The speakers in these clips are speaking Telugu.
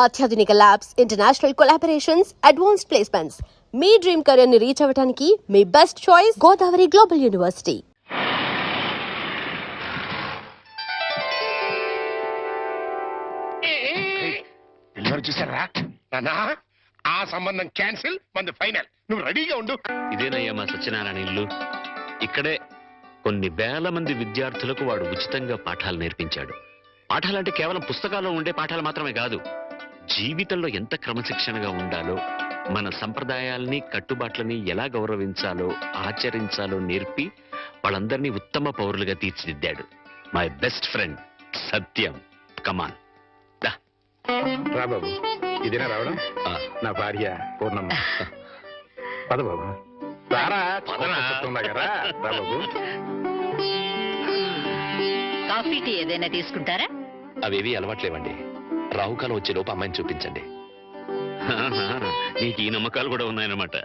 అత్యాధునిక labs, international collaborations, advanced placements. మీ డ్రీమ్ కెరీర్ ని రీచ్ అవ్వడానికి మీ best choice Godavari global university. చూసారా నానా, ఆ సంబంధం క్యాన్సిల్, మంది ఫైనల్. నువ్వు రెడీగా ఉండు. ఇదేనయ్యా మా సత్యనారాయణ ఇల్లు. ఇక్కడే కొన్ని వేల మంది విద్యార్థులకు వాడు ఉచితంగా పాఠాలు నేర్పించాడు. పాఠాలంటే కేవలం పుస్తకాల్లో ఉండే పాఠాలు మాత్రమే కాదు, జీవితంలో ఎంత క్రమశిక్షణగా ఉండాలో, మన సంప్రదాయాల్ని కట్టుబాట్లని ఎలా గౌరవించాలో ఆచరించాలో నేర్పి వాళ్ళందరినీ ఉత్తమ పౌరులుగా తీర్చిదిద్దాడు. మై బెస్ట్ ఫ్రెండ్ సత్యం. కమాన్ రా బాబు, ఇదేనా రావడం? నా భార్య పూర్ణమ్మ. పద బాబు, రారా. రా బాబు. కాఫీ టీ ఏదైనా తీసుకుంటారా? అవేవి అలవాట్లేవండి. రాహుకాలం వచ్చే లోపు అమ్మాయిని చూపించండి. నీకు ఈ నమ్మకాలు కూడా ఉన్నాయన్నమాట.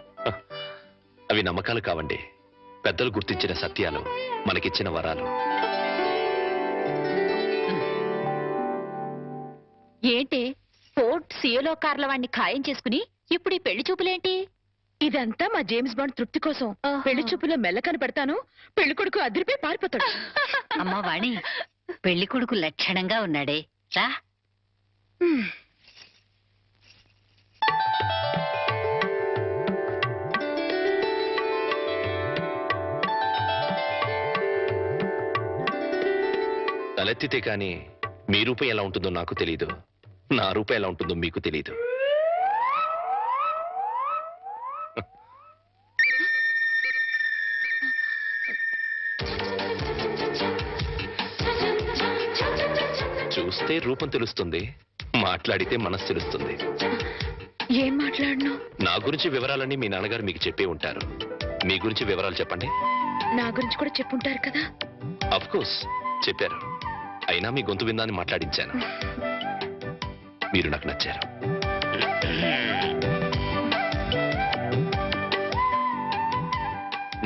అవి నమ్మకాలు కావండి, పెద్దలు గుర్తించిన సత్యాలు, మనకిచ్చిన వరాలు. ఏంటి ఫోర్ట్ సియోలో కార్ల వాడిని ఖాయం చేసుకుని ఇప్పుడు ఈ పెళ్లి చూపులేంటి? ఇదంతా మా జేమ్స్ బాండ్ తృప్తి కోసం. పెళ్లి చూపులో మెల్ల కనపడతాను, పెళ్లి కొడుకు అదిరిపై పారిపోతాడు. అమ్మా వాణి, పెళ్లి కొడుకు లక్షణంగా ఉన్నాడే, రా. తలెత్తితే కాని మీ రూపం ఎలా ఉంటుందో నాకు తెలీదు, నా రూపం ఎలా ఉంటుందో మీకు తెలీదు. చూస్తే రూపం తెలుస్తుంది, మాట్లాడితే మనసు తెలుస్తుంది. ఏం మాట్లాడను? నా గురించి వివరాలన్నీ మీ నాన్నగారు మీకు చెప్పే ఉంటారు. మీ గురించి వివరాలు చెప్పండి. నా గురించి కూడా చెప్పుంటారు కదా? అఫ్ కోర్స్ చెప్పారు, అయినా మీ గొంతు విందాన్ని మాట్లాడించాను. మీరు నాకు నచ్చారు.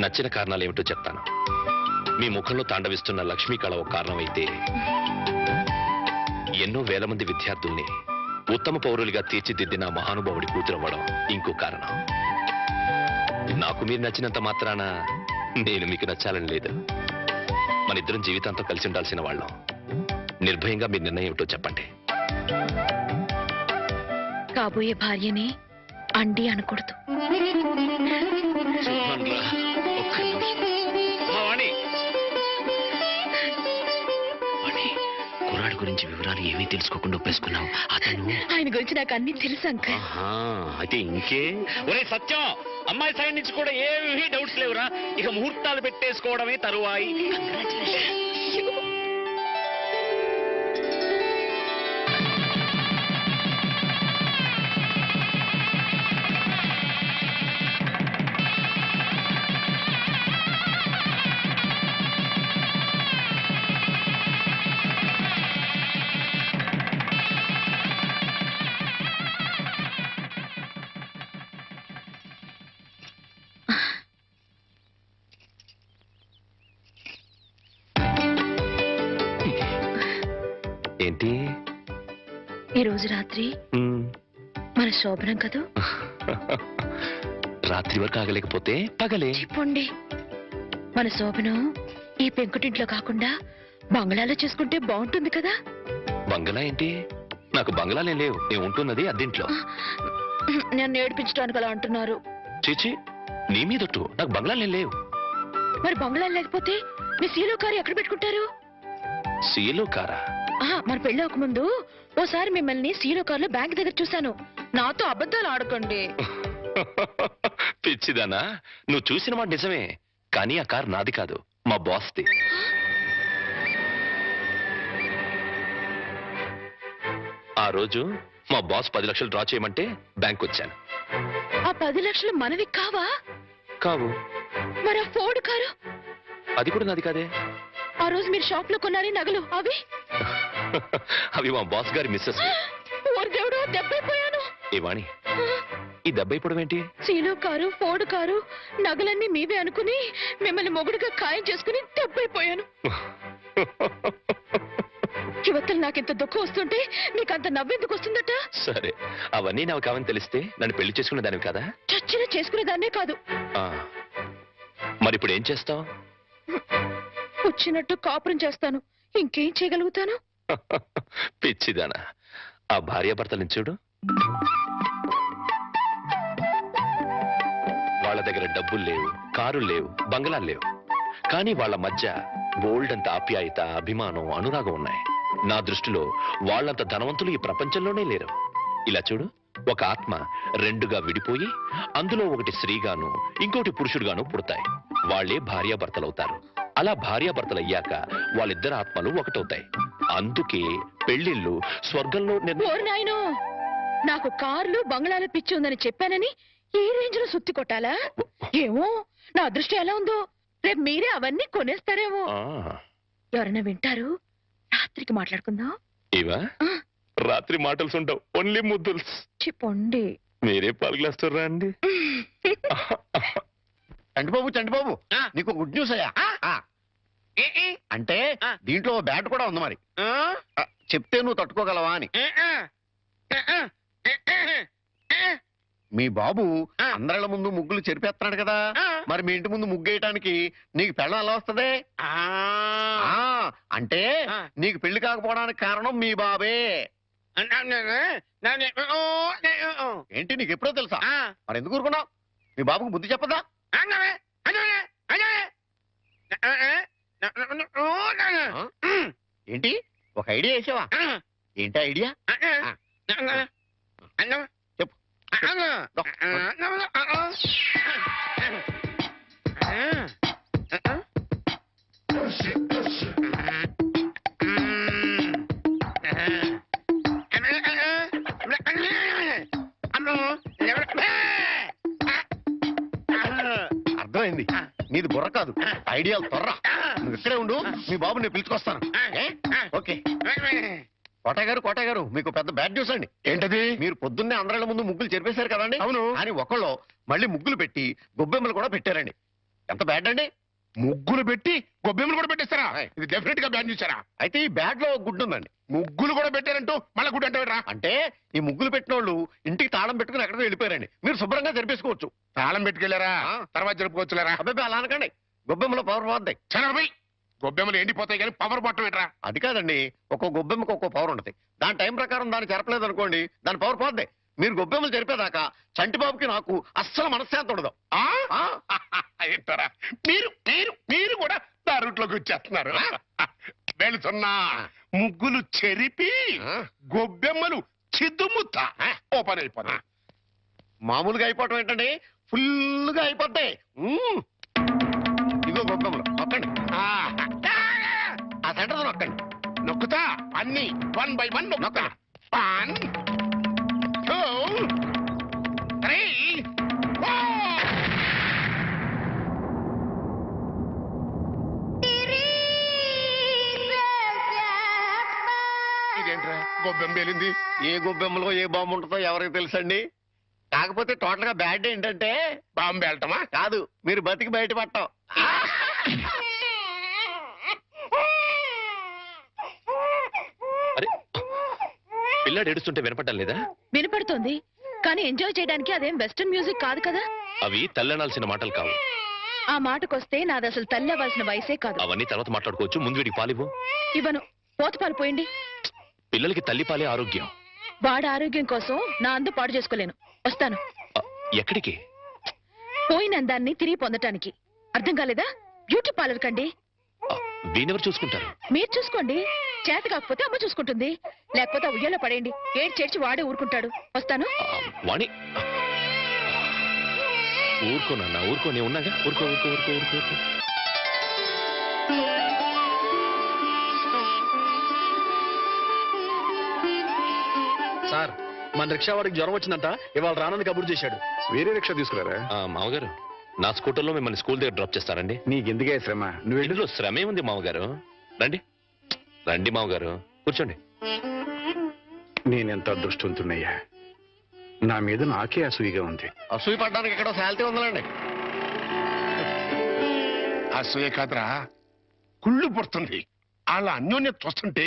నచ్చిన కారణాలు ఏమిటో చెప్తాను. మీ ముఖంలో తాండవిస్తున్న లక్ష్మీ కళ ఒక కారణం అయితే, ఎన్నో వేల మంది విద్యార్థుల్ని ఉత్తమ పౌరులుగా తీర్చిదిద్దిన మహానుభావుడి కూతురవ్వడం ఇంకో కారణం. నాకు మీరు నచ్చినంత మాత్రాన నేను మీకు నచ్చాలని లేదు. మన ఇద్దరం జీవితాంతం కలిసి ఉండాల్సిన వాళ్ళం. నిర్భయంగా మీ నిర్ణయం ఏమిటో చెప్పండి. కాబోయే భార్యని అండి అనకూడదు. కుర్రాడి గురించి వివరాలు ఏమీ తెలుసుకోకుండా ఒప్పేసుకున్నావు. అతను ఆయన గురించి నాకు అన్ని తెలుసు అంకల్. అయితే ఇంకే. ఒరే సత్యం, అమ్మాయి సైడ్ నుంచి కూడా ఏమీ డౌట్స్ లేవురా. ఇక ముహూర్తాలు పెట్టేసుకోవడమే తరువాయి. ఏంటి ఈ రోజు రాత్రి మన శోభనం కదూ? రాత్రి వరకు ఆగలేకపోతే పగలే చెప్పండి. మన శోభనం ఈ పెంకుటింట్లో కాకుండా బంగ్లాలో చేసుకుంటే బాగుంటుంది కదా? బంగ్లా ఏంటి? నాకు బంగ్లాలే లేవు. నేను ఉంటున్నది అద్దెంట్లో. నన్ను ఏడిపించడానికి అలా అంటున్నారు. చీచి, నీ మీదొట్టు. నాకు బంగ్లాలే లేవు. మరి బంగ్లా లేకపోతే మీ సీలో కారు ఎక్కడ పెట్టుకుంటారు? సీలో కారా? మన పెళ్లి ముందు ఓసారి మిమ్మల్ని సీలో కార్లో బ్యాంక్ దగ్గర చూశాను. నాతో అబద్ధాలు ఆడకండి. పిచ్చిదానా, నువ్వు చూసిన మాట నిజమే, కానీ ఆ కారు నాది కాదు, మా బాస్ది. ఆ రోజు మా బాస్ 10 లక్షలు డ్రా చేయమంటే బ్యాంక్ వచ్చాను. ఆ 10 లక్షలు మనవి కావా? కావు. మరి ఆ ఫోర్డ్ కారు? అది కూడా నాది కాదే. ఆ రోజు మీరు షాప్ లో కొన్నారే నగలు అవి? అవి మా బాస్ గారి మిస్సెస్. దేవుడు, దెబ్బైపోయాను. ఏ వాణి, ఈ దెబ్బైపోవడం ఏంటి? సీలో కారు, ఫోర్డ్ కారు, నగలన్నీ మీవే అనుకుని మిమ్మల్ని మొగుడుగా ఖాయం చేసుకుని దెబ్బైపోయాను. యువతలు నాకెంత దుఃఖం వస్తుంటే నీకంత నవ్వెందుకు వస్తుందట? సరే, అవన్నీ నాకు కావని తెలిస్తే నన్ను పెళ్లి చేసుకునే దానివి కదా. చచ్చిన చేసుకునేదాన్నే కాదు. మరి ఇప్పుడు ఏం చేస్తావు? వచ్చినట్టు కాపురం చేస్తాను. ఇంకేం చేయగలుగుతాను? పిచ్చిదానా, ఆ భార్యాభర్తలను చూడు. వాళ్ళ దగ్గర డబ్బులు లేవు, కారులు లేవు, బంగళాలు లేవు, కానీ వాళ్ళ మధ్య బోల్డ్ అంత ఆప్యాయత, అభిమానం, అనురాగం ఉన్నాయి. నా దృష్టిలో వాళ్ళంత ధనవంతులు ఈ ప్రపంచంలోనే లేరు. ఇలా చూడు, ఒక ఆత్మ రెండుగా విడిపోయి అందులో ఒకటి స్త్రీగాను ఇంకోటి పురుషుడుగాను పుడతాయి. వాళ్లే భార్యాభర్తలవుతారు. అలా భార్యాభర్తలు అయ్యాక వాళ్ళిద్దరు ఆత్మలు ఒకటవుతాయి. అందుకే పెళ్లిళ్ళు స్వర్గంలో ఓరి నాయనో, నాకు కార్లు బంగ్లాలు పిచ్చి ఉందని చెప్పానని ఈ రేంజ్ లో సుత్తి కొట్టాలా? ఏమో, నా అదృష్టం ఎలా ఉందో. రేపు మీరే అవన్నీ కొనేస్తారేమో. ఎవరైనా వింటారు. రాత్రికి మాట్లాడుకుందాం. ఇవా రాత్రి మాటలు ఉండవు, ఓన్లీ ముద్దులు. చెప్పండి. మీరే పలుకులేస్తారా అండి? చంటిబాబు నీకు గుడ్ న్యూస్ అయ్యా. అంటే దీంట్లో బ్యాట్ కూడా ఉంది. మరి చెప్తే నువ్వు తట్టుకోగలవా అని. మీ బాబు అందరిళ్ళ ముందు ముగ్గులు చెరిపేస్తున్నాడు కదా, మరి మీ ఇంటి ముందు ముగ్గు వేయటానికి నీకు పెళ్ళం ఎలా వస్తుంది? అంటే నీకు పెళ్లి కాకపోవడానికి కారణం మీ బాబే. ఏంటి, నీకు ఎప్పుడో తెలుసా? మరి ఎందుకు ఊరుకున్నావు? మీ బాబుకు బుద్ధి చెప్పదా? ఏంటి, ఒక ఐడియా వేసావా? ఏంటి ఐడియా? చెప్పు. అర్థమైంది, నీది బుర్ర కాదు, ఐడియాలు తొర్రా. నువ్వు ఇక్కడే ఉండు, మీ బాబు నేను పిలుచుకొస్తాను. ఓకే. కోటయ్య గారు మీకు పెద్ద బ్యాడ్ న్యూస్ అండి. ఏంటది? మీరు పొద్దున్నే అందరిళ్ళ ముందు ముగ్గులు చెరిపేశారు కదండి. అవును. అని ఒకళ్ళు మళ్ళీ ముగ్గులు పెట్టి గొబ్బెమ్మలు కూడా పెట్టారండి. ఎంత బ్యాడ్ అండి? ముగ్గులు పెట్టి గొబ్బెమ్మలు కూడా పెట్టేస్తారా? ఇది డెఫినెట్ గా బ్యాన్ చేశారా? అయితే ఈ బ్యాడ్ లో గుడ్ ఉందండి. ముగ్గులు కూడా పెట్టారంటూ మళ్ళా గుడ్ అంటారా? అంటే ఈ ముగ్గులు పెట్టిన వాళ్ళు ఇంటికి తాళం పెట్టుకుని ఎక్కడికో వెళ్ళిపోయారండి. మీరు శుభ్రంగా జరిపేసుకోవచ్చు. తాళం పెట్టుకెళ్లారా? తర్వాత జరుపుకోవచ్చులేరా? అబ్బాయి అలా అనకండి, గొబ్బెమ్మలో పవర్ పోద్దాయి. చనబై గొబ్బెమ్మలు ఎండిపోతాయి కానీ పవర్ పట్టం ఏంట్రా? అది కాదండి, ఒక్కో గొబ్బెమ్మకు ఒక్కో పవర్ ఉంటుంది. దాని టైం ప్రకారం దాన్ని చెరపలేదు అనుకోండి, దాని పవర్ పోద్ది. మీరు గొబ్బెమ్మలు జరిపేదాకా చంటిబాబుకి నాకు అస్సలు మనశ్శాంతి ఉండదు. ఏంటారా మీరు మీరు మీరు కూడా నా రూట్లోకి వచ్చేస్తున్నారు. వెళుతున్నా ముగ్గులు చెరిపి గొబ్బెమ్మలు చిద్దుముత్త ఓపెన్ అయిపోతా. మామూలుగా అయిపోవటం ఏంటండి, ఫుల్గా అయిపోతాయి. ఇదిగో గొబ్బెమ్మలు నొక్కండి, ఆ సెంటర్ నొక్కండి. నొక్కుతా అన్ని 1 by 1 నొక్కుతా. 1 2 3 4. ఇదేంట్రా గొబ్బెమ్మ పేలింది? ఏ గొబ్బెమ్మలో ఏ బాంబు ఉంటుందో ఎవరికి తెలుసండి. కాకపోతే టోటల్ గా బ్యాడ్ ఏంటంటే బాంబు వెళ్ళటమా? కాదు, మీరు బతికి బయట పట్టాం. అరే, పిల్లాడు ఏడుస్తుంటే వినపడ్డం లేదా? వినపడుతోంది, కానీ ఎంజాయ్ చేయడానికి అదేం వెస్టర్న్ మ్యూజిక్ కాదు కదా. అవి తల్లనాల్సిన మాటలు కావు. ఆ మాటకొస్తే నాది అసలు తల్లి అవ్వాల్సిన వయసే కాదు. అవన్నీ తర్వాత మాట్లాడుకోవచ్చు, ముందు వీడికి పాలివ్వు. ఇవ్వను, పోత పాలు పోయండి. పిల్లలకి తల్లిపాలే ఆరోగ్యం. వాడి ఆరోగ్యం కోసం నా అందు పాడు చేసుకోలేను. వస్తాను. ఎక్కడికి? పోయిన అందాన్ని తిరిగి పొందటానికి. అర్థం కాలేదా? బ్యూటీ పార్లర్ కండి. వీణెవరు చూసుకుంటారు? మీరు చూసుకోండి. చేత కాకపోతే అమ్మ చూసుకుంటుంది, లేకపోతే ఉయ్యాలో పడేయండి. ఏడ్చేడ్చి వాడే ఊరుకుంటాడు. వస్తాను. వాణి, ఊరుకోనన్నా, ఊరుకో, నేను ఉన్నాగా. ఊరుకో ఊరుకో ఊరుకో ఊరుకో ఊరుకో. సార్, మన రిక్షా వాడికి జ్వరం వచ్చిందంట, ఇవాళ రానని కబురు చేశాడు. వేరే రిక్షా తీసుకురారా? మామగారు, నా స్కూటర్లో మిమ్మల్ని స్కూల్ దగ్గర డ్రాప్ చేస్తారండి. నీకెందుకే శ్రమ? నువ్వు వెళ్ళు. ఇందులో శ్రమే ఉంది మామగారు. రండి రండి మామగారు, కూర్చోండి. నేనెంత అదృష్టవంతున్నయ్యా, నా మీద నాకే అసూయగా ఉంది. అసూయ పడ్డానికి ఎక్కడో శాలిటీ ఉందండి. అసూయ కాదురా, కుళ్ళు పుడుతుంది. అలా అన్యోన్యత చూస్తుంటే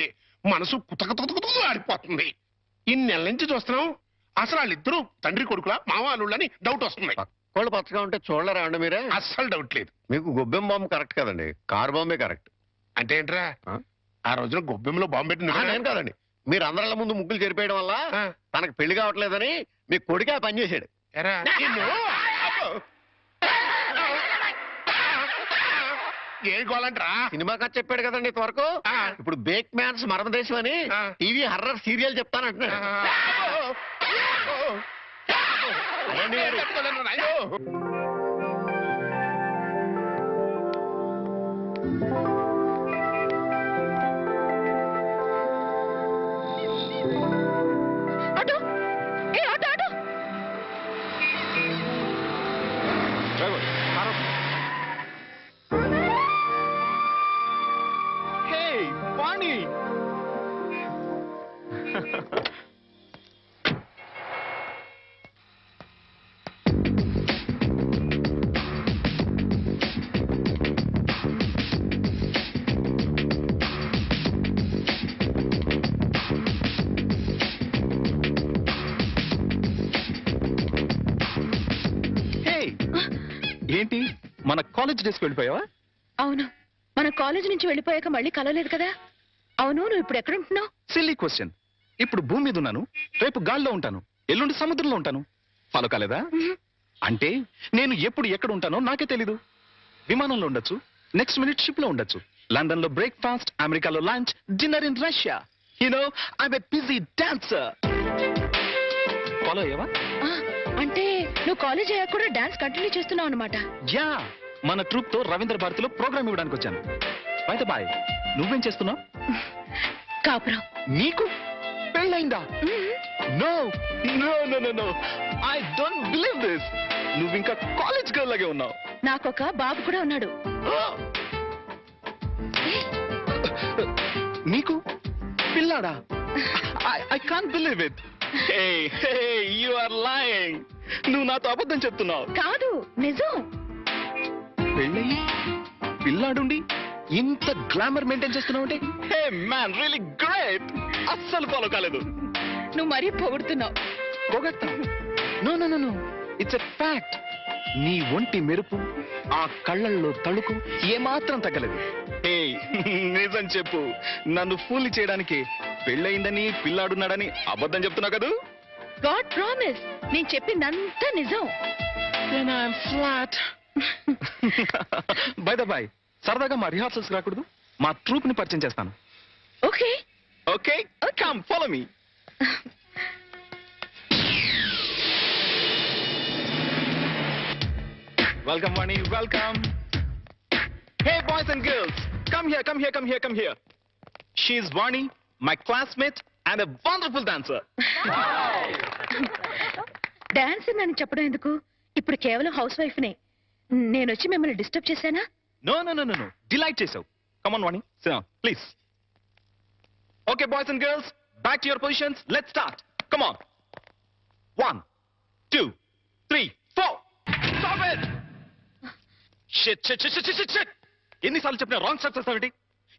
మనసు కుతకుతకుతూ ఆడిపోతుంది. ఇన్ని నెలల నుంచి చూస్తున్నాం, అసలు వాళ్ళిద్దరూ తండ్రి కొడుకులా మావాళ్ళని డౌట్ వస్తుంది. కోళ్ళు పచ్చగా ఉంటే చూడలేరా అండి మీరే? అస్సలు డౌట్ లేదు. మీకు గొబ్బెం బాంబు కరెక్ట్ కదండి, కారు బాంబే కరెక్ట్. అంటే ఏంట్రా, ఆ రోజున గొబ్బెంలో బాంబు పెట్టింది నేను కాదండి, మీరు అందరిల ముందు ముగ్గులు చెరిపేయడం వల్ల తనకు పెళ్లి కావట్లేదని మీ కొడుకే ఆ పని చేశాడు. ఎరా, నిన్ను. ఏం కావాలంటరా? సినిమా కథ చెప్పాడు కదండి ఇంతవరకు. ఇప్పుడు బేక్ మ్యాన్స్ మరమదేశం అని టీవీ హర్రర్ సీరియల్ చెప్తానంటున్నాడు. ఏంటి మరి? ఆటో, ఏ ఆటో ఆటో. ఏంటి మన కాలేజ్ డేస్కి వెళ్ళిపోయావా? అవును, మన కాలేజ్ నుంచి వెళ్ళిపోయాక మళ్ళీ కలవలేదు కదా. అవును, నువ్వు ఇప్పుడు ఎక్కడ ఉంటున్నావు? Silly question. ఇప్పుడు భూమి మీద ఉన్నాను, రేపు గాల్లో ఉంటాను, ఎల్లుండి సముద్రంలో ఉంటాను. ఫాలో కాలేదా? అంటే నేను ఎప్పుడు ఎక్కడ ఉంటానో నాకే తెలీదు. విమానంలో ఉండొచ్చు, నెక్స్ట్ మినిట్ షిప్ లో ఉండొచ్చు, లండన్ లో బ్రేక్ఫాస్ట్, అమెరికాలో lunch, dinner in Russia. You know I'm a busy dancer. Follow అయ్యావా? అంటే నువ్వు కాలేజ్ అయ్యాక కూడా డాన్స్ కంటిన్యూ చేస్తున్నావు అనమాట. యా, మన ట్రూప్ తో రవీంద్ర భారతిలో ప్రోగ్రామ్ ఇవ్వడానికి వచ్చాను. బయట బాయ్, నువ్వేం చేస్తున్నావు? కాపురం. నీకు పెళ్ళైందా? No no no no no, I don't believe this. నువ్వు ఇంకా కాలేజ్ గర్ల్ లాగే ఉన్నావు. నాకొక బాబు కూడా ఉన్నాడు. నీకు పిల్లాడా? I can't believe it. Hey hey, you are lying. నువ్వు నాతో అబద్ధం చెప్తున్నావు. కాదు, నిజం. పెళ్ళయి పిల్లాడుండి ఇంత గ్లామర్ మెయింటైన్ చేస్తున్నావు అంటే, హే మ్యాన్, రియల్లీ గ్రేట్. అస్సలు ఫాలో కాలేదు. నువ్వు మరీ పొగుడుతున్నావు. పొగట్టా? No no no no, it's a fact. నీ ఒంటి మెరుపు, ఆ కళ్ళల్లో తళుకు ఏమాత్రం తగ్గలేదు. హే, నిజం చెప్పు, నన్ను ఫూల్ చేయడానికి పెళ్ళయిందని పిల్లాడున్నాడని అబద్ధం చెప్తున్నావు కదూ? గాడ్ ప్రామిస్, నేను చెప్పిందంతా నిజం. Then I'm flat. By the by, సరదాగా మా రిహార్సల్స్ రాకూడదు? మా ట్రూప్ ని పరిచయం చేస్తాను. Okay okay, come follow me. Welcome Vani, welcome. Hey boys and girls, come here, come here, come here, come here. She is Vani, my classmate and a wonderful dancer. Dance అని చెప్పడం ఎందుకు? ఇప్పుడు కేవలం హౌస్ వైఫ్ నే. నేను వచ్చి మిమ్మల్ని డిస్టర్బ్ చేశానా? No, no, no, no, no. Delight చేసావు. Come on, Vani. Sit down, please. Okay, boys and girls, back to your positions. Let's start. Come on. 1, 2, 3, 4. Stop it! Shit, shit, shit, shit, shit, shit, shit. ఎన్నిసార్లు చెప్పినా రాంగ్ స్టెప్స్ వేస్తావేంటి?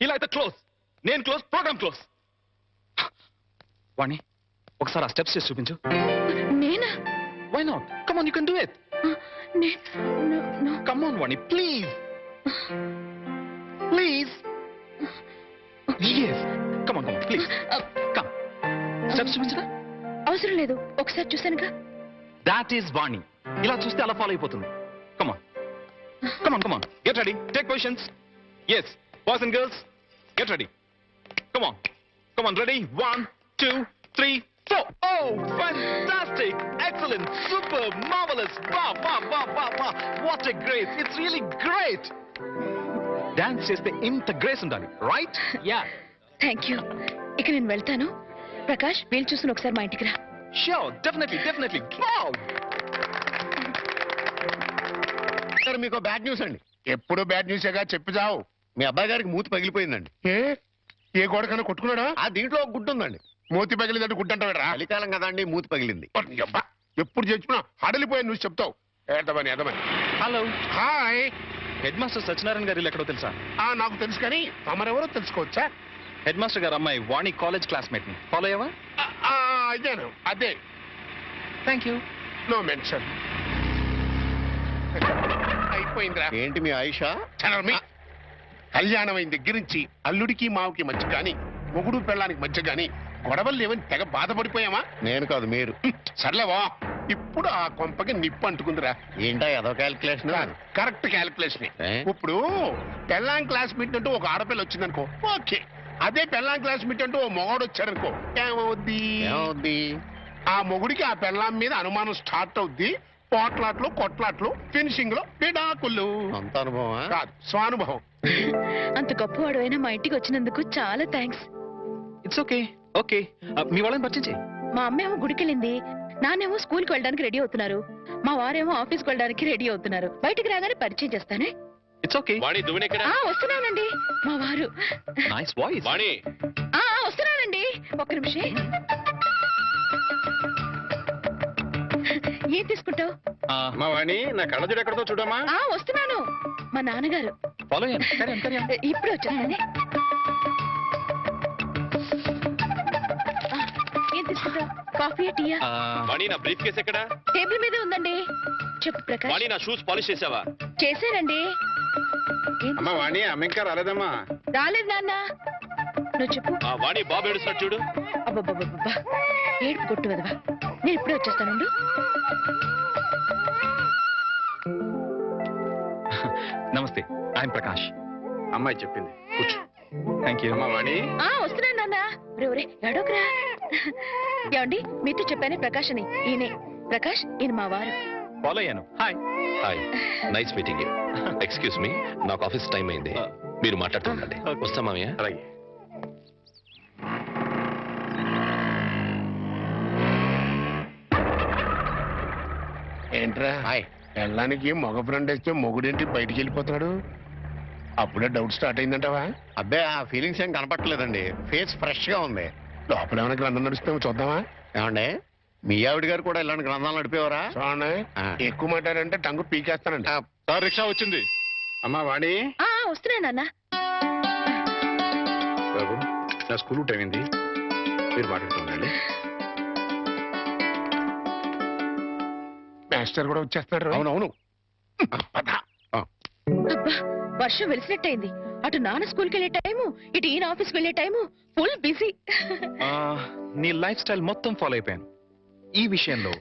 ఇలా అయితే క్లోజ్. నేను క్లోజ్, ప్రోగ్రామ్ క్లోజ్. వాణి, ఒకసారి ఆ స్టెప్స్ చేసి చూపించు. నేనా? Why not? Come on, you can do it. Come on, Vani, please. Please. Yes. Come on, please. Come. Steps చూపించరా? అవసరం లేదు, ఒకసారి చూసానుగా. That is Vani. ఇలా చూస్తే అలా ఫాలో అయిపోతుంది. Come on. Come on, come on. Get ready. Take positions. Yes. Boys and girls, get ready. Come on. Come on, ready? 1, 2, 3, 4. Oh, fantastic. Excellent. Super. Marvelous. Wow, wow, wow, wow, wow. What a grace. It's really great. Dance చేస్తే ఇంత గ్రేస్ ఉండాలి, రైట్? యా. Thank you. ఇక నేను వెళ్తాను. ప్రకాష్, వీలు చూసుకుని ఒకసారి మా ఇంటికి రా. Sure, definitely, definitely. Wow. Sir, మీకు బ్యాడ్ న్యూస్ అండి. ఎప్పుడు బ్యాడ్ న్యూసేగా చెప్పి చావు. మీ అబ్బాయి గారికి మూతి పగిలిపోయిందండి. ఏ గోడకన్నా కొట్టుకున్నాడా? ఆ దీంట్లో ఒక గుడ్డు ఉందండి. మూతి పగిలిదంటే గుడ్డంటావేరా? చలికాలం కదండి, మూతి పగిలింది. అబ్బా, ఎప్పుడు చెప్పినా హడలిపోయా నువ్వు చెప్తావు. ఏదమని ఏదమని. Hello. Hi. Head master Satyanarayana garu ఎక్కడో తెలుసా? నాకు తెలుసు, కానీ తమరెవరో తెలుసుకోవచ్చా? హెడ్ మాస్టర్ గారు అమ్మాయి వాణి కాలేజ్ క్లాస్మేట్ ని ఫాలో అయ్యావా? అయ్యాను, అదే. Thank you. No mention. అయిపోయిందిరా. ఏంటి మీ ఆయిషా? చనర్మి. కళ్యాణం అయిన దగ్గర నుంచి అల్లుడికి మావుకి మధ్య గాని, మొగుడు పెళ్ళానికి మధ్య గాని గొడవలు లేవని తెగ బాధపడిపోయామా? నేను కాదు, మీరు. సర్లేవా, ఇప్పుడు ఆ కొంపకి నిప్పు అంటుకుందిరా. ఏంటా ఏదో క్యాల్కులేషన్? Correct calculation. ఏ? ఇప్పుడు పెళ్ళాం క్లాస్ మీట్ అంటూ ఒక ఆడపిల్ల వచ్చిందనుకో, ఓకే. అదే పెళ్ళాం క్లాస్ మీట్ అంటూ ఓ మొగాడు వచ్చాడనుకో, ఏమవుద్ది? ఏమవుద్ది? ఆ మొగుడికి ఆ పెళ్ళాం మీద అనుమానం స్టార్ట్ అవుద్ది. పోట్లాట్లు, కొట్లాట్లు, ఫినిషింగ్ లో విడాకులు. అంత అనుభవమా? కాదు, స్వానుభవం. అంత గొప్పవాడు అయినా మా ఇంటికి వచ్చినందుకు చాలా థ్యాంక్స్. It's okay. ఓకే, మీ వాళ్ళని పరిచయం చేయి. మా అమ్మేమో గుడికెళ్ళింది, నాన్నేమో స్కూల్ కి వెళ్ళడానికి రెడీ అవుతున్నారు, మా వారేమో ఆఫీస్ కి వెళ్ళడానికి రెడీ అవుతున్నారు. బయటికి రాగానే పరిచయం చేస్తానే. It's okay. వాణి దువ్వెనెక్కడ? వస్తున్నానండి. మా వారు. Nice voice. వాణి వస్తున్నానండి, ఒక్క నిమిషం. ఏం తీసుకుంటావు? మా వాణి నా కళ్ళజోడు ఎక్కడతో చూడమ్మా. వస్తున్నాను. మా నాన్నగారు. ఫాలో అయ్యాను. ఇప్పుడు వచ్చేస్తానే. ఏం తీసుకుంటావు? కాఫీ, టీయా? వాణి నా బ్రీఫ్ కేస్ ఎక్కడ? టేబుల్ మీదే ఉందండి. చెప్పు ప్రకాష్. వాణి నా షూస్ పాలిష్ చేసావా? చేశానండి. అమ్మా వాణి, అమ్మ ఇంకా రాలేదమ్మా. రాలేదు నాన్న. నువ్వు చెప్పు. వాణి బాబు ఏడుస్తాడు చూడు. అబ్బబ్బబ్బబ్బా, ఏడుపు కొట్టు వదవా. నేను ఇప్పుడే వచ్చేస్తానండు. నమస్తే, ఐఎమ్ ప్రకాష్. అమ్మాయి చెప్పింది, కూర్చో. Thank you. అమ్మా వాణి. వస్తున్నాను నాన్న. రే ఎడోకరా. ఏమండి, మీతో చెప్పానే ప్రకాష్ అని. ఈయనే ప్రకాష్, ఈయన మా వారు. ఫాలో అయ్యాను. Hi. Hi, nice meeting you. Excuse me, నాకు ఆఫీస్ టైం అయింది, మీరు మాట్లాడుతూ ఉండండి. వస్తా మామయ్య. అలాగే. ఏంట్రా, పెళ్ళానికి మగ ఫ్రెండ్ వేస్తే మొగుడేంటి బయటికి వెళ్ళిపోతున్నాడు? అప్పుడే డౌట్ స్టార్ట్ అయిందంటావా? అబ్బే, ఆ ఫీలింగ్స్ ఏం కనపట్లేదండి. ఫేస్ ఫ్రెష్ గా ఉంది. లోపల ఏమైనా గ్రంథం నడుస్తామో చూద్దామా? ఏమండి, మీ ఆవిడ గారు కూడా ఇలాంటి గ్రంథాలు నడిపేవారా? చూడండి, ఎక్కువ మాట్లాడంటే టంగు పీకేస్తానండి. సార్, రిక్షా వచ్చింది. అమ్మా వాణి. వస్తున్నాను నాన్న. బాబు, నా స్కూల్ టైం అయింది, మీరు మాట్లాడుతుండండి. మాస్టర్ కూడా వచ్చేస్తున్నాడు. అవునవును. పద. అబ్బా, వర్షం వెలిసినట్టయింది. అటు నాన్న స్కూల్కి వెళ్ళే టైము, ఇటు ఈయన ఆఫీస్కి వెళ్ళే టైము. Full busy. నీ లైఫ్ స్టైల్ మొత్తం ఫాలో అయిపోయాను. ఈ విషయంలో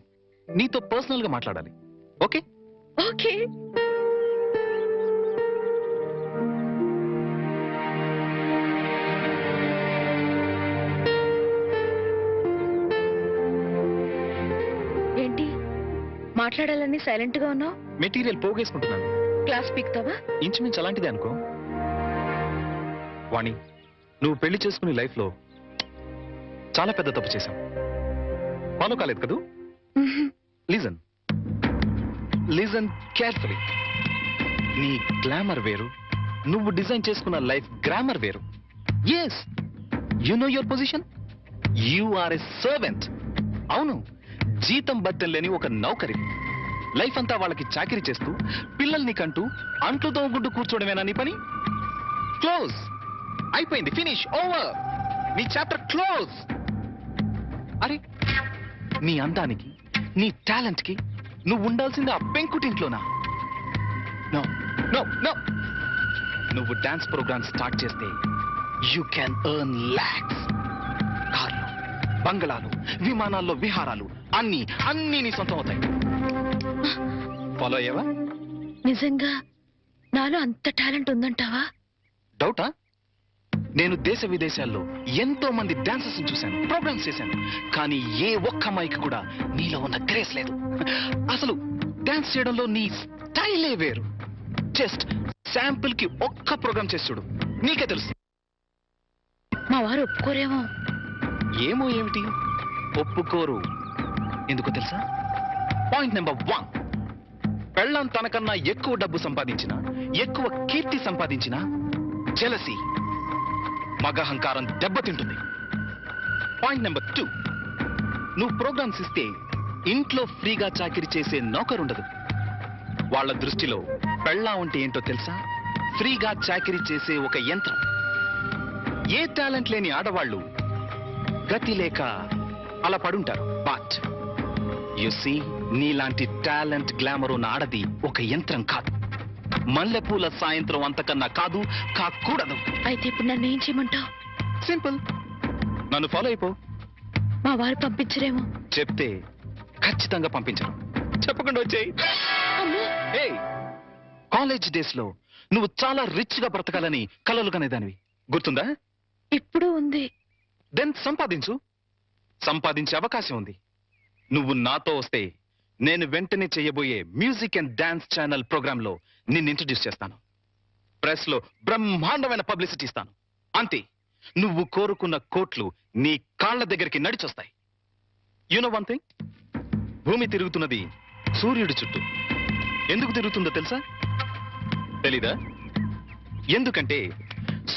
నీతో పర్సనల్ గా మాట్లాడాలి. ఓకే? ఓకే. ఏంటి మాట్లాడాలని సైలెంట్ గా ఉన్నావు? మెటీరియల్ పోగేసుకుంటున్నాను. క్లాస్ పీక్తావా? ఇంచుమించు అలాంటిదే అనుకో. వాణి, నువ్వు పెళ్లి చేసుకునే లైఫ్ లో చాలా పెద్ద తప్పు చేశావు. ఫాలో కాలేదు కదూ? Listen carefully. నీ గ్లామర్ వేరు, నువ్వు డిజైన్ చేసుకున్న లైఫ్ గ్రామర్ వేరు. Yes, you know your position. You are a servant. అవును, జీతం బట్టం లేని ఒక నౌకరి. లైఫ్ అంతా వాళ్ళకి చాకరీ చేస్తూ పిల్లల్ని కంటూ అంట్లు తోముకుంటూ కూర్చోవడమేనా నీ పని? క్లోజ్. అయిపోయింది, ఫినిష్, ఓవర్. నీ చాప్టర్ క్లోజ్. అరే, నీ అందానికి, నీ టాలెంట్ కి నువ్వు ఉండాల్సింది ఆ పెంకుటింట్లోనా? నో నో నో. నువ్వు డాన్స్ ప్రోగ్రామ్ స్టార్ట్ చేస్తే యూ క్యాన్ ఎర్న్ లాక్స్. కార్లు, బంగళాలు, విమానాల్లో విహారాలు, అన్ని నీ సొంతం అవుతాయి. ఫాలో అయ్యావా? నిజంగా నాలో అంత టాలెంట్ ఉందంటావా? డౌటా? నేను దేశ విదేశాల్లో ఎంతో మంది డాన్సర్స్ చూశాను, ప్రోగ్రామ్స్ చేశాను, కానీ ఏ ఒక్క అమ్మాయికి కూడా నీలో ఉన్న గ్రేస్ లేదు. అసలు డాన్స్ చేయడంలో నీ స్టైలే వేరు. జస్ట్ శాంపుల్ కి ఒక్క ప్రోగ్రామ్ చేసి చూడు, నీకే తెలుసు. మా వారు ఒప్పుకోరేమో. ఏమో ఏమిటి, ఒప్పుకోరు. ఎందుకో తెలుసా? పాయింట్ నెంబర్ 1, పెళ్ళాం తనకన్నా ఎక్కువ డబ్బు సంపాదించిన, ఎక్కువ కీర్తి సంపాదించిన జెలసీ, మగహంకారం దెబ్బతింటుంది. పాయింట్ నెంబర్ 2, నువ్వు ప్రోగ్రామ్స్ ఇస్తే ఇంట్లో ఫ్రీగా చాకిరీ చేసే నౌకరుండదు. వాళ్ళ దృష్టిలో పెళ్ళాం అంటే ఏంటో తెలుసా? ఫ్రీగా చాకిరీ చేసే ఒక యంత్రం. ఏ టాలెంట్ లేని ఆడవాళ్ళు గతి లేక అలా పడుంటారు. బట్ యు సీ, నీలాంటి టాలెంట్ గ్లామర్ ఉన్న ఆడది ఒక యంత్రం కాదు. మల్లెపూల సాయంత్రం అంతకన్నా కాదు, కాకూడదు. అయితే ఇప్పుడు నన్ను ఏం చేయమంటావు? సింపుల్, నన్ను ఫాలో అయిపో. మా వారు పంపించరేమో. చెప్తే ఖచ్చితంగా పంపించరు. చెప్పకుండా వచ్చేయి. ఏయ్, కాలేజ్ డేస్ లో నువ్వు చాలా రిచ్ గా బ్రతకాలని కలలు కనేదానివి, గుర్తుందా? ఇప్పుడు ఉంది. దెన్ సంపాదించు. సంపాదించే అవకాశం ఉంది. నువ్వు నాతో వస్తే నేను వెంటనే చేయబోయే music and dance channel programme లో నిన్ను ఇంట్రడ్యూస్ చేస్తాను. ప్రెస్ లో బ్రహ్మాండమైన పబ్లిసిటీ ఇస్తాను. అంతే, నువ్వు కోరుకున్న కోట్లు నీ కాళ్ల దగ్గరికి నడిచొస్తాయి. యు నో వన్ థింగ్, భూమి తిరుగుతున్నది సూర్యుడి చుట్టూ. ఎందుకు తిరుగుతుందో తెలుసా? తెలీదా? ఎందుకంటే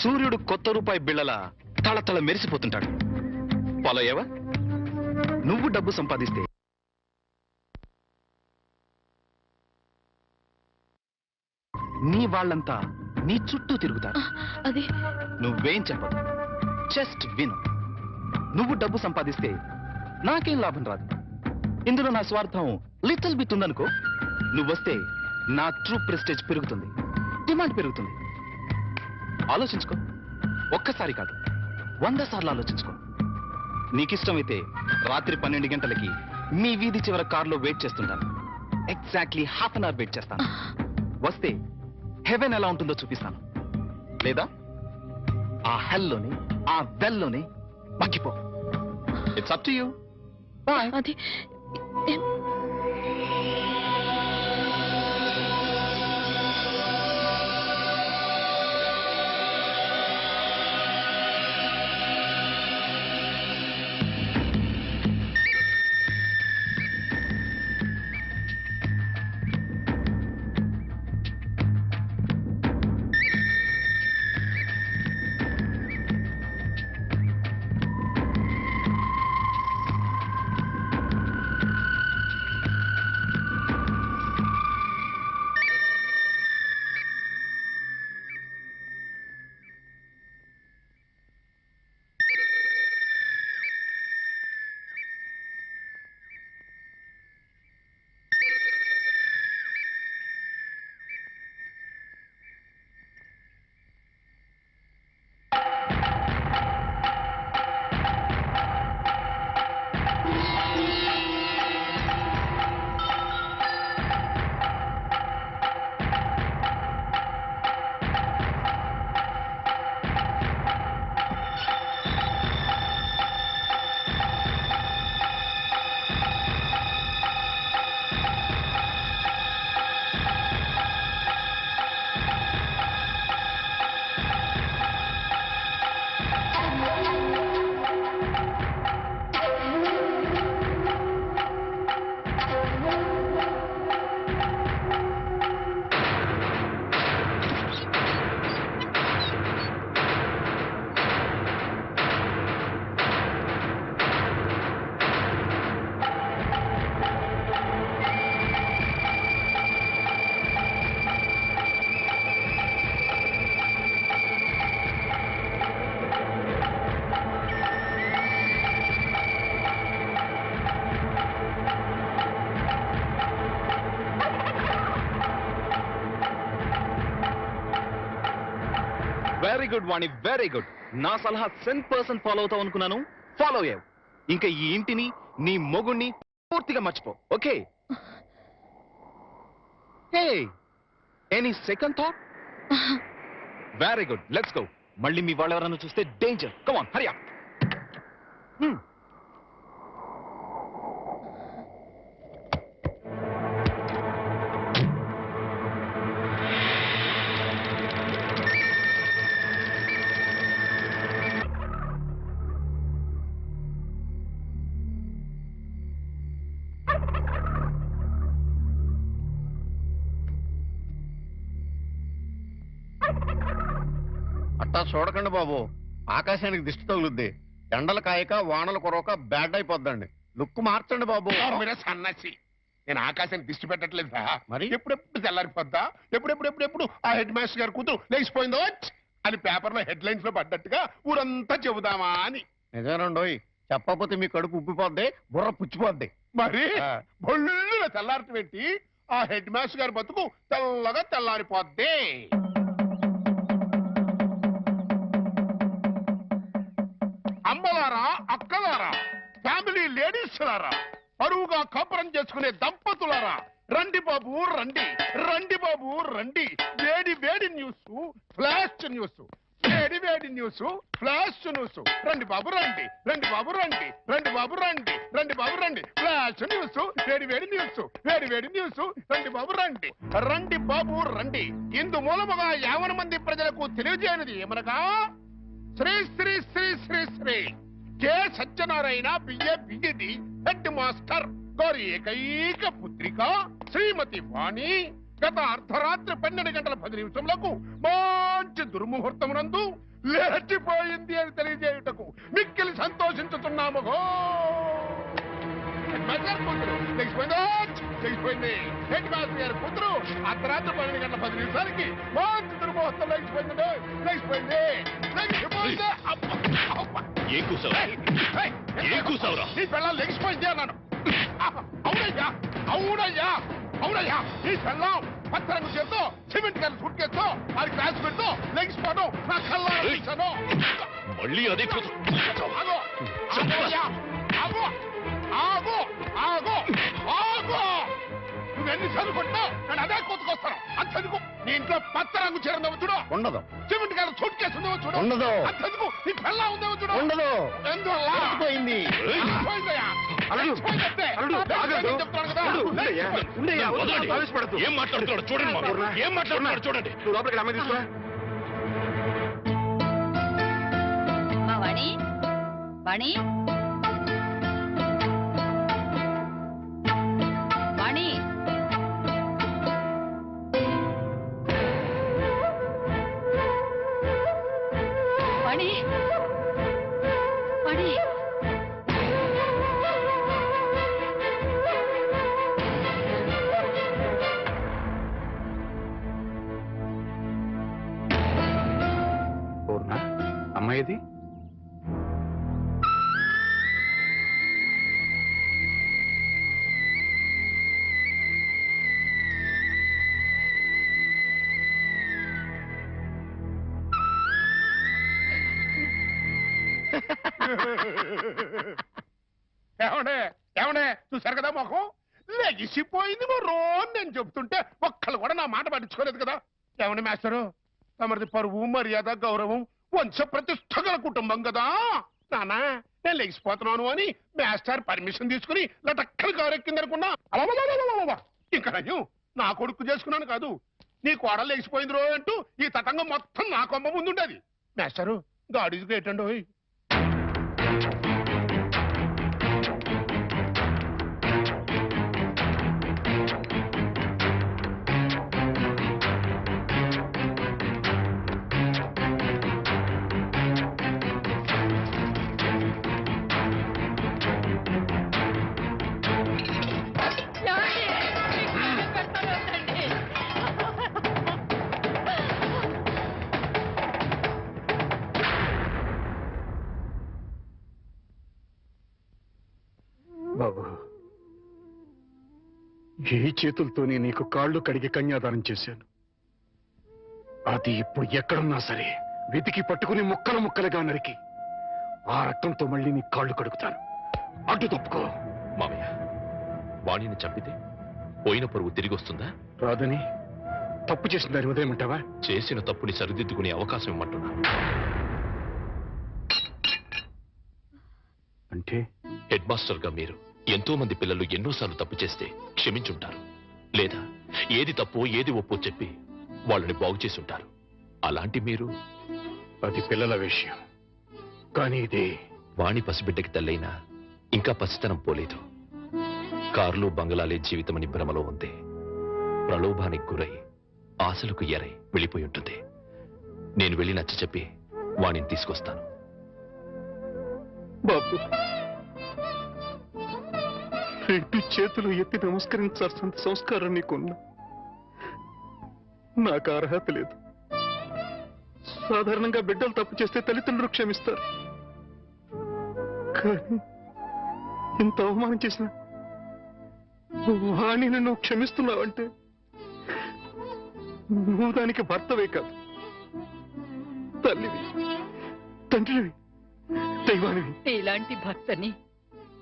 సూర్యుడు కొత్త రూపాయి బిళ్ళలా తళతళ మెరిసిపోతుంటాడు. ఫాలో అయ్యావా? నువ్వు డబ్బు సంపాదిస్తే నీ వాళ్ళంతా నీ చుట్టూ తిరుగుతారు. అది నువ్వేం చెప్పదు, జస్ట్ విను. నువ్వు డబ్బు సంపాదిస్తే నాకేం లాభం రాదు. ఇందులో నా స్వార్థం లిటిల్ బిట్ ఉందనుకో. నువ్వొస్తే నా ట్రూ ప్రెస్టేజ్ పెరుగుతుంది, డిమాండ్ పెరుగుతుంది. ఆలోచించుకో. ఒక్కసారి కాదు, 100 సార్లు ఆలోచించుకో. నీకిష్టమైతే రాత్రి 12 గంటలకి మీ వీధి చివర కారులో వెయిట్ చేస్తుంటాను. Exactly half an hour wait చేస్తాను. వస్తే హెవెన్ ఎలా ఉంటుందో చూపిస్తాను. లేదా ఆ హెల్లోనే, ఆ వెల్లోనే మగ్గిపో. It's up to you. Bye. అది very good Vani, very good. నా సలహా 100% ఫాలో అవుతావు అనుకున్నాను. ఫాలో అయ్యావు. ఇంకా ఈ ఇంటిని, నీ మొగుణ్ణి పూర్తిగా మర్చిపో. Okay? Hey, any second thought? Very good, let's go. మళ్ళీ మీ వాళ్ళు ఎవరైనా చూస్తే danger. Come on, Hari up. అట్టా చూడకండి బాబు, ఆకాశానికి దిష్టి తగులుద్ది. ఎండలు కాయక వానలు కొరవక బ్యాడ్ అయిపోద్దండి. లుక్ మార్చండి బాబు. మీరే సన్నాసి. నేను ఆకాశాన్ని దిష్టి పెట్టట్లేదా? మరి? ఎప్పుడెప్పుడు తెల్లారిపోద్దా? ఎప్పుడెప్పుడు ఆ హెడ్ మాస్టర్ గారు కూతురు లేచిపోయిందో అని పేపర్లో హెడ్లైన్స్ లో పడ్డట్టుగా ఊరంతా చెబుదామా అని. నిజమేనండోయ్, చెప్పకపోతే మీ కడుపు ఉబ్బిపోద్ది, బుర్ర పుచ్చిపోద్ది. మరి ఆ. బొల్లున తెల్లారటి పెట్టి ఆ హెడ్ మాస్టర్ గారి బతుకు తెల్లగా తెల్లారిపోద్ది. అమ్మలారా, అక్కలారా, ఫ్యామిలీ లేడీస్ లారా, పరువుగా కాపురం చేసుకునే దంపతులారా, రండి బాబు రండి, రండి బాబు రండి. వేడి వేడి న్యూస్, ఫ్లాష్ న్యూస్, వేడి వేడి న్యూస్, ఫ్లాష్ న్యూస్. రండి బాబు రండి, రండి బాబు రండి, రండి బాబు రండి, రండి బాబు రండి. ఫ్లాష్ న్యూస్, వేడి వేడి న్యూస్, వేడి వేడి న్యూస్. రండి బాబు రండి, రండి బాబు రండి. ఇందు మూలముగా 50 మంది ప్రజలకు తెలియజేయనిది ఏమనగా, Shri Shri Shri Shri Shri K Satyanarayana BA BEd head master గారి ఏకైక పుత్రిక శ్రీమతి వాణి గత అర్ధరాత్రి 12 గంటల 10 నిమిషములకు మంచి దుర్ముహూర్తమునందు లేచిపోయింది అని తెలియజేయుటకు మిక్కిలి సంతోషించుతున్నాము. లేచిపోయింది హెడ్ మాస్టర్ గారి కూతురు అర్ధరాత్రి 12 గంటల 10 నిమిషాలకి మంచి దుర్ముహూర్తం లేచిపోయింది. లేచిపోయింది లేచిపోయింది. ఏం కూసావు? ఏం కూసావురా? నీ పిల్లలు లెగిసిపోయింది అన్నాను. అవునయ్యా, అవునయ్యా, అవునయ్యా. ఈ పిల్లం పచ్చరంగు చేత్తో సిమెంట్ గారి సూట్ కేసుతో అది క్లాస్ పెడుతూ లెగిసిపోవడం నా కళ్ళ చూశాను. మళ్ళీ అదే కూతురు. ఆగో, ఆగోయ్యా, ఆగో, ఆగో, ఆగో, ఆగో. నువ్వెన్నిసార్లు కొట్టినా నేను అదే కూతుకొస్తాను. అంతెందుకు నీ ఇంట్లో పచ్చ రంగు చీర ఉందేమో చూడు. ఉండదు. సిమెంట్ గారి సూట్ కేసు ఉందేమో చూడు. ఉండదు. అంతెందుకు నీ పిల్ల ఉందేమో చూడు. ఉండదు. ఎందువల్ల? పోయింది. పోయిందయ్యా. అల్లుడు, పోయిందంటే. అల్లుడు, ఆగదు. చెప్తాను కదా. అల్లుడు, ఉండయ్యా, ఉండయ్యా, వదలండి. ఆవేశపడద్దు. ఏం మాట్లాడుతున్నాడు చూడండి మామ. పూర్ణ, ఏం మాట్లాడుతున్నాడు చూడండి. నువ్వు లోపలికి అమ్మాయి తీసుకురా. మా వాణి వాణి వాణి వాణి వాణి పూర్ణ, అమ్మాయిది ఏమండే ఏమండే చూశారు కదా మొహం లెగిసిపోయింది రోజు నేను చెప్తుంటే ఒక్కళ్ళు కూడా నా మాట పట్టించుకోలేదు కదా. ఏమండి మాస్టరు, తమది పరువు మర్యాద గౌరవం వంశ ప్రతిష్ట గల కుటుంబం కదా. నానా నేను లెగిసిపోతున్నాను అని మాస్టర్ పర్మిషన్ తీసుకుని లటక్కలు కారెక్కింది అనుకున్నా. ఇంకా నయ్యం నా కొడుకు చేసుకున్నాను కాదు, నీ కోడలు లెగిసిపోయింది రో అంటూ ఈ తతంగం మొత్తం నా కొమ్మ ముందుండేది. మాస్టరు గాడ్ ఈజ్ గ్రేట్ అండి. బాబు, ఈ చేతులతోనే నీకు కాళ్ళు కడిగి కన్యాదానం చేశాను. అది ఇప్పుడు ఎక్కడున్నా సరే వెతికి పట్టుకుని ముక్కలు ముక్కలుగా నరికి ఆ రక్తంతో మళ్ళీ నీ కాళ్ళు కడుగుతాను. అడ్డు తప్పుకో. మామయ్య, వాణిని చంపితే పోయిన పరువు తిరిగి వస్తుందా? రాదని తప్పు చేసిన దాని వదిలేమంటావా? చేసిన తప్పుని సరిదిద్దుకునే అవకాశం ఇమ్మంటున్నా. అంటే హెడ్ మాస్టర్ గా మీరు ఎంతో మంది పిల్లలు ఎన్నోసార్లు తప్పు చేస్తే క్షమించుంటారు, లేదా ఏది తప్పో ఏది ఒప్పో చెప్పి వాళ్ళని బాగు చేసి ఉంటారు. అలాంటి మీరు అది పిల్లల విషయం, కానీ ఇది వాణి పసిబిడ్డకి తల్లైనా ఇంకా పసితనం పోలేదు. కార్లు బంగళాలే జీవితమని భ్రమలో ఉంది. ప్రలోభానికి గురై ఆశలకు ఎరై వెళ్ళిపోయి ఉంటుంది. నేను వెళ్ళి నచ్చ చెప్పి వాణిని తీసుకొస్తాను. బాబు, రెండు చేతులు ఎత్తి నమస్కరించాల్సిన సంస్కారం నీకున్నా నాకు అర్హత లేదు. సాధారణంగా బిడ్డలు తప్పు చేస్తే తల్లిదండ్రులు క్షమిస్తారు. కానీ ఇంత అవమానం చేసిన వాణిని నువ్వు క్షమిస్తున్నావంటే నువ్వు దానికి భర్తవే కాదు, తల్లివి, తండ్రివి, దైవానివి. ఇలాంటి భర్తని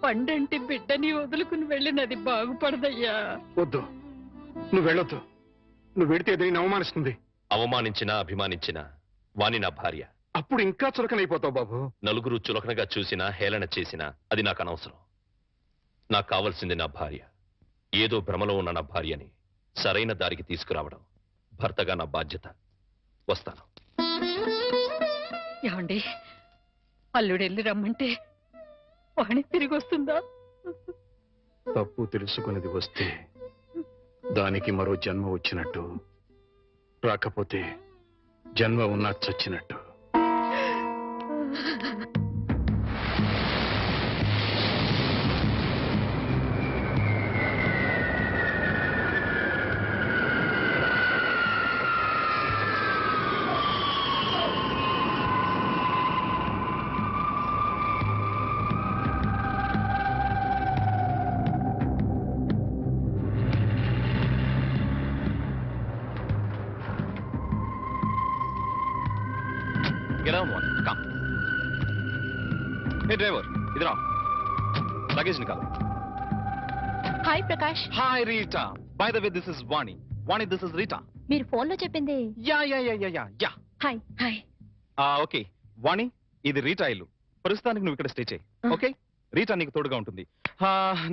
పండంటి బిడ్డని వదులుకుని వెళ్ళినది బాగుపడదయ్యా. వద్దు, నువ్వు వెళ్ళొద్దు. నువ్వు వెడితే ఏదైనా అవమానిస్తుంది. అవమానించినా అభిమానించినా వాణి నా భార్య. అప్పుడు ఇంకా చులకనైపోతావు బాబు. నలుగురు చులకనగా చూసినా హేళన చేసినా అది నాకు అనవసరం. నాకు కావాల్సింది నా భార్య. ఏదో భ్రమలో ఉన్న నా భార్యని సరైన దారికి తీసుకురావడం భర్తగా నా బాధ్యత. వస్తాను. ఏమండి, అల్లుడెళ్ళి రమ్మంటే వాణి తిరిగి వస్తుందా? తప్పు తెలుసుకునేది వస్తే దానికి మరో జన్మ వచ్చినట్టు, రాకపోతే జన్మ ఉన్నా చచ్చినట్టు. Get down one. Come. Hey driver, इधर आओ. Luggage निकालो. Hi Prakash. Hi Rita. By the way, this is Vani. Vani, this is Rita. మీరు ఫోన్ లో చెప్పింది. Yeah. Hi hi. ఓకే. వాణి, ఇది రీటా ఇల్లు. ప్రస్తుతానికి నువ్వు ఇక్కడ స్టే చేయి. ఓకే? రీటా నీకు తోడుగా ఉంటుంది.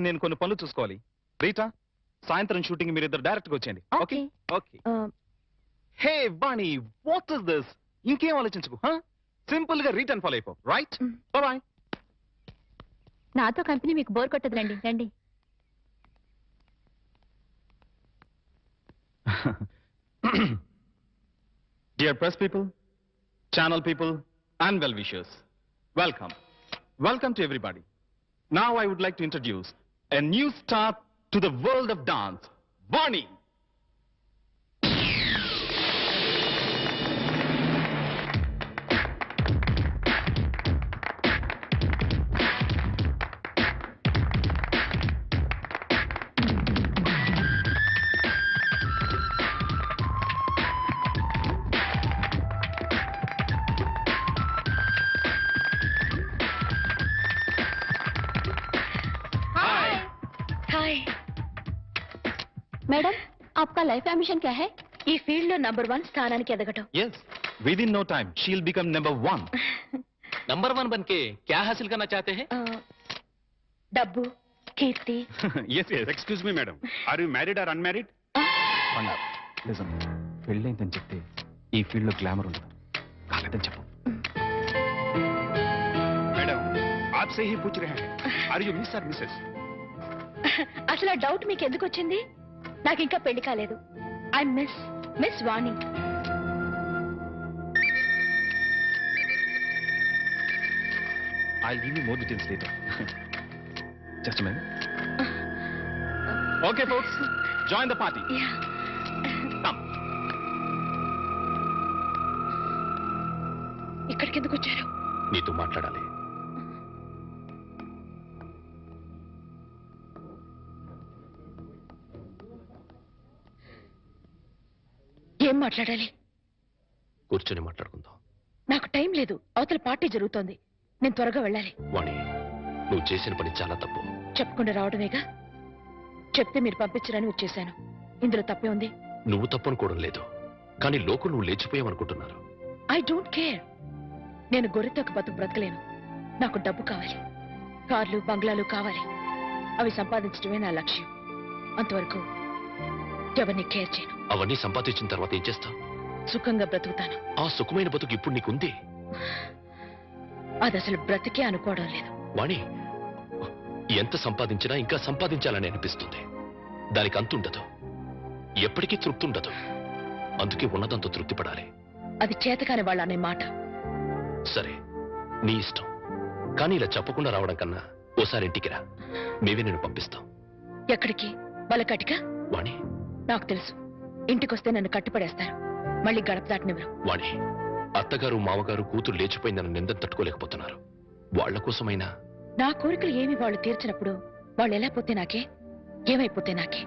నేను కొన్ని పనులు చూసుకోవాలి. రీటా, సాయంత్రం షూటింగ్ మీరిద్దరు డైరెక్ట్ గా వచ్చేయండి. Okay? Okay. Hey Vani, what is this? ఇంకేం ఆలోచించుకో. సింపుల్ గా రీటర్న్ ఫాలో అయిపో. రైట్? బాయ్. నాతో కంపెనీ మీకు బోర్ కొట్టదు. రండి రండి. Dear press people, channel people, and well-wishers, welcome. Welcome to everybody. Now I would like to introduce a new star to the world of dance, Vani. Madam, आपका लाइफ एम्बिशन क्या है? ఈ ఫీల్డ్ లో నంబర్ 1 స్థానానికి ఎదగటం. Yes, within no time, she'll become number 1. Number 1 बन के क्या हासिल करना चाहते हैं? డబ్బు, కీర్తి. Yes. Excuse me madam, are you married or unmarried? Listen, పెళ్ళైందని చెప్తే ఈ ఫీల్డ్ లో గ్లామర్ ఉండదు. కాలేదని చెప్పు. మేడం, आपसे ही पूछ रहे हैं, आर यू मिस और मिसेस? అసలు ఆ డౌట్ మీకు ఎందుకు వచ్చింది? నాకు ఇంకా పెళ్లి కాలేదు. I miss Vani. I'll give you more details later. Just a minute. Okay, folks, join the party. Come. ఇక్కడికి ఎందుకు వచ్చారు? నీతో మాట్లాడాలి. ఏం మాట్లాడాలి? కూర్చొని మాట్లాడుకుందాం. నాకు టైం లేదు. అవతల పార్టీ జరుగుతోంది. నేను త్వరగా వెళ్ళాలి. వాణి, నువ్వు చేసిన పని చాలా తప్పు. చెప్పకుండా రావడమేగా. చెప్తే మీరు పంపించరని వచ్చేసాను. ఇందులో తప్పే ఉంది. నువ్వు తప్పనుకోవడం లేదు, కానీ లోకం నువ్వు లేచిపోయావనుకుంటున్నారు. I don't care. నేను గొర్రెతో బతుకు బ్రతకలేను. నాకు డబ్బు కావాలి, కార్లు బంగ్లాలు కావాలి. అవి సంపాదించడమే నా లక్ష్యం. అంతవరకు ఎవరిని కేర్ చేయను. అవన్నీ సంపాదించిన తర్వాత ఏం చేస్తావు? సుఖంగా బ్రతుకుతాను. ఆ సుఖమైన బతుకు ఇప్పుడు నీకుంది. అది అసలు బ్రతికే అనుకోవడం లేదు. వాణి, ఎంత సంపాదించినా ఇంకా సంపాదించాలని అనిపిస్తుంది. దానికి అంతుండదు, ఎప్పటికీ తృప్తి ఉండదు. అందుకే ఉన్నదంతా తృప్తి పడాలి. అది చేతకాని వాళ్ళ అనే మాట. సరే, నీ ఇష్టం. కానీ ఇలా చెప్పకుండా రావడం కన్నా ఓసారి ఇంటికి రా. మేమే నేను పంపిస్తాం. ఎక్కడికి? బలకటికా? వాణి, నాకు తెలుసు. ఇంటికొస్తే నన్ను కట్టిపడేస్తారు. మళ్ళీ గడప దాటనివ్వరు. వాణి, అత్తగారు మామగారు కూతురు లేచిపోయిందన్న నింద తట్టుకోలేకపోతున్నారు. వాళ్ల కోసమైనా నా కోరికలు ఏమి వాళ్ళు తీర్చినప్పుడు వాళ్ళు ఎలా పోతే నాకే, ఏమైపోతే నాకే.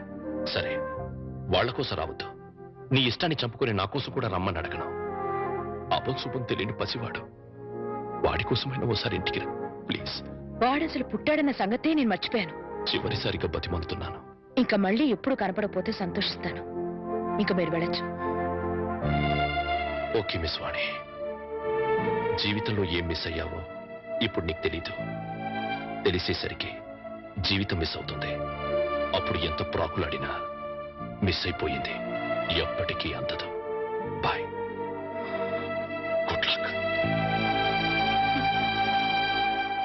సరే, వాళ్ల కోసం రావద్దు. నీ ఇష్టాన్ని చంపుకుని నా కోసం కూడా రమ్మని అడగను. అపం శుభం తెలియని పసివాడు, వాడి కోసమైనా ఓసారి ఇంటికి రా ప్లీజ్. వాడసలు పుట్టాడన్న సంగతే నేను మర్చిపోయాను. చివరిసారిగా బతిమాలుతున్నాను. ఇంకా మళ్ళీ ఎప్పుడు కనపడకపోతే సంతోషిస్తాను. ఇంకా మీరు వెళ్ళొచ్చు. ఓకే మిస్ వాణి, జీవితంలో ఏం మిస్ అయ్యావో ఇప్పుడు నీకు తెలీదు. తెలిసేసరికి జీవితం మిస్ అవుతుంది. అప్పుడు ఎంత ప్రాకులాడినా మిస్ అయిపోయింది ఎప్పటికీ అందదు. Bye, good luck.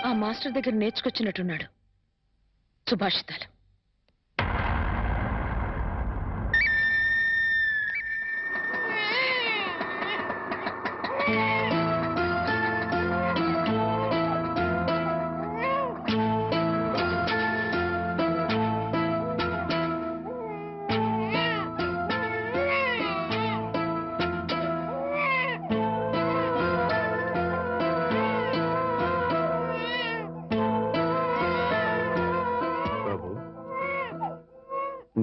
ఆ మాస్టర్ దగ్గర నేర్చుకొచ్చినట్టున్నాడు సుభాషితాలు. బాబు,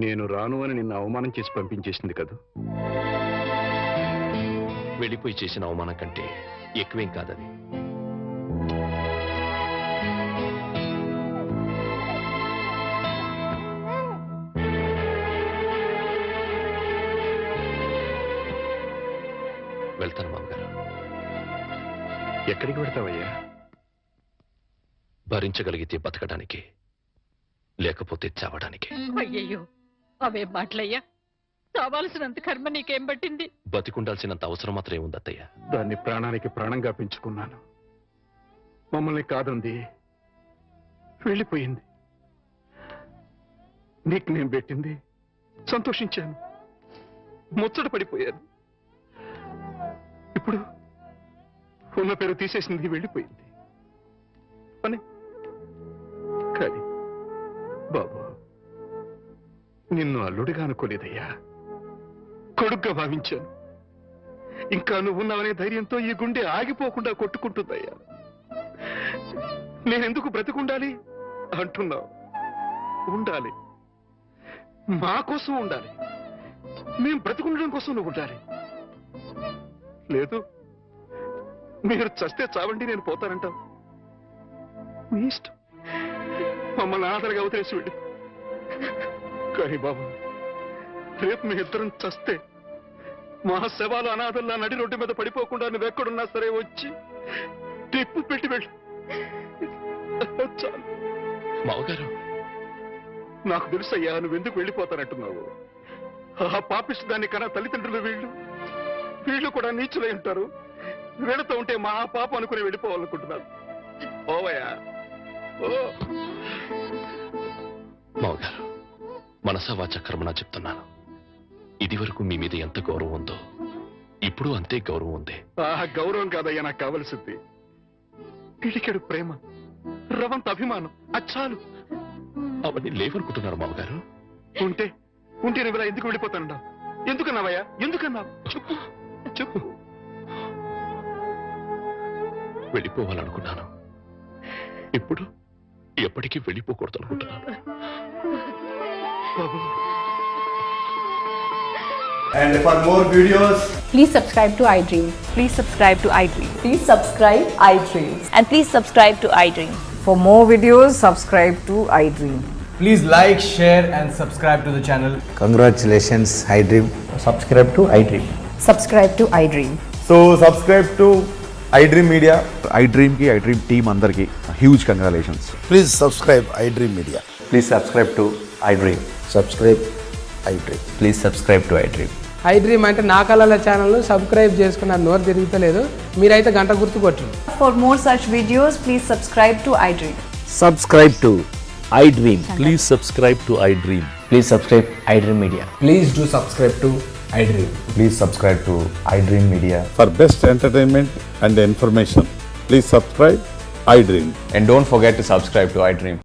నేను రాను అని నిన్ను అవమానం చేసి పంపించేసింది కదా. వెళ్ళిపోయి చేసిన అవమానం కంటే ఎక్కువేం కాదది. వెళ్తాను మామగారు. ఎక్కడికి పెడతావయ్యా? భరించగలిగితే బతకడానికి, లేకపోతే చావడానికి. అయ్యయ్యో, అవే మాటలయ్యా. చావాల్సినంత కర్మ నీకేం పట్టింది? బతికుండాల్సినంత అవసరం మాత్రమే ఉంది అత్తయ్య. దాన్ని ప్రాణానికి ప్రాణంగా పెంచుకున్నాను. మమ్మల్ని కాదంది, వెళ్ళిపోయింది. నీకు నేను పెట్టింది సంతోషించాను, ముచ్చట పడిపోయాను. ఇప్పుడు ఉన్న పేరు తీసేసింది, వెళ్ళిపోయింది అని. కానీ బాబు, నిన్ను అల్లుడిగా అనుకోలేదయ్యా, కొడుగ్గా భావించాను. ఇంకా నువ్వున్నావనే ధైర్యంతో ఈ గుండె ఆగిపోకుండా కొట్టుకుంటుందయ్యా. నేనెందుకు బ్రతికుండాలి అంటున్నావు? ఉండాలి, మా కోసం ఉండాలి. మేం బ్రతికుండడం కోసం నువ్వు ఉండాలి. లేదు, మీరు చస్తే చావండి, నేను పోతానంటావు. మీ ఇష్టం, మమ్మల్ని అనాథలుగా వదిలేసి వెళ్ళి. కానీ బాబు, రేపు మీ ఇద్దరం చస్తే మా శవాలు అనాథల్లా నడి రోడ్డు మీద పడిపోకుండా నువ్వెక్కడున్నా సరే వచ్చి టిప్పు పెట్టి వెళ్ళి. చాలు. మామగారు, నాకు తెలుసయ్యా నువ్వెందుకు వెళ్ళిపోతానంటున్నావు. ఆ పాపిష్టి దాన్ని కన్నా తల్లిదండ్రులు వీళ్ళు కూడా నీచులై ఉంటారు. వెళుతూ ఉంటే మా పాప అనుకుని వెళ్ళిపోవాలనుకుంటున్నారు. ఓవయ్యా, ఓ. మామగారు, మనసా వాచ కర్మనా చెప్తున్నాను. ఇది వరకు మీ మీద ఎంత గౌరవం ఉందో ఇప్పుడు అంతే గౌరవం ఉంది. ఆ గౌరవం కాదయ్యా నాకు కావలసింది. పిడికెడు ప్రేమ, రవంత అభిమానం, అచ్చాలు. అవన్నీ లేవనుకుంటున్నారు మామగారు. ఉంటే నువ్వు ఇలా ఎందుకు వెళ్ళిపోతానన్నావు? ఎందుకన్నావయ్యా? ఎందుకన్నావు? చెప్పు చెప్పు. వెళ్ళిపోవాలనుకున్నాను, ఇప్పుడు ఎప్పటికీ వెళ్ళిపోకూడదు అనుకుంటున్నాను. బాబు, And for more videos, please subscribe to iDream. Please subscribe to iDream. Please subscribe iDream. And please subscribe to iDream. For more videos, subscribe to iDream. please like, share and subscribe to the channel. Congratulations, iDream. Subscribe to iDream. Subscribe to iDream. So subscribe to iDream Media. iDream ki iDream team andarki huge congratulations. Please subscribe iDream Media. Please subscribe to iDream. Subscribe iDream. Please subscribe to iDream. iDream అంటే నా కళల ఛానల్ సబ్స్క్రైబ్ చేసుకున్న నోరు తిరుగుతలేదు. మీరైతే గంట గుర్తు కొట్టండి. For more such videos, please subscribe to iDream. Subscribe to iDream. Please subscribe to iDream. Please subscribe iDream Media. Please do subscribe to iDream. Please subscribe to iDream Media. For best entertainment and information, please subscribe iDream. And don't forget to subscribe to iDream.